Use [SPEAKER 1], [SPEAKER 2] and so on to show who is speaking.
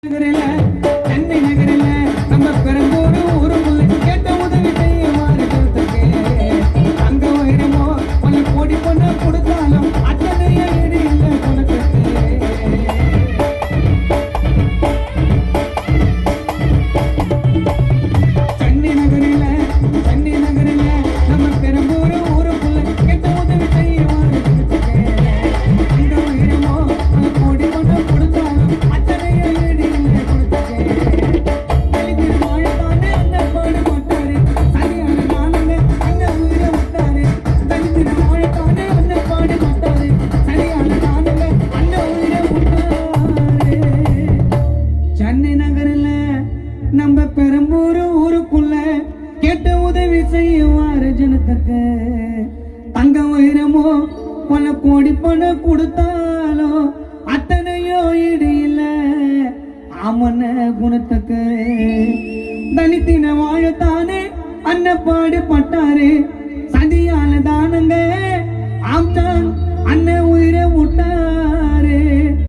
[SPEAKER 1] சென்னை நகரில் நம்ம பெரும்போடு ஊருக்குள்ள கேட்ட உதவி செய்யுமாறு அங்க வைரமோ பல கோடி பொண்ணு கொடுத்தாலும் அத்தனைய வீடு இல்லை உனக்கு. சென்னை நகரில் நம்ம பெரும்போடு ஊருக்குள்ள கேட்ட உதவி செய்யுமாறு அங்க வைரமோ பல கோடி பொண்ணு கொடுத்தாலும் அத்தனைய வீடு இல்லை கொடுத்துக்கே. தலித்தின் வாழத்தானே அந்த பாடு மாட்டாரு சரியான நானுங்க அந்த உயிரை விட்டாரு. தலித்தின் வாழத்தானே அந்த பாடு மாட்டாரு சரியான நானுங்க அந்த உயிரை விட்டாரு. சென்னை நகரில் நம்ம பெரம்பூர் ஊருக்குள்ள கேட்ட உதவி செய்வாரு ஜனத்துக்கு. தங்க வைரமோ பல கோடி பணம் கொடுத்தாலும் அத்தனையோ ஈடு இல்ல ஆமன குணத்துக்கு. தலித்தின வாழத்தானே அன்னப்பாடு பட்டாரு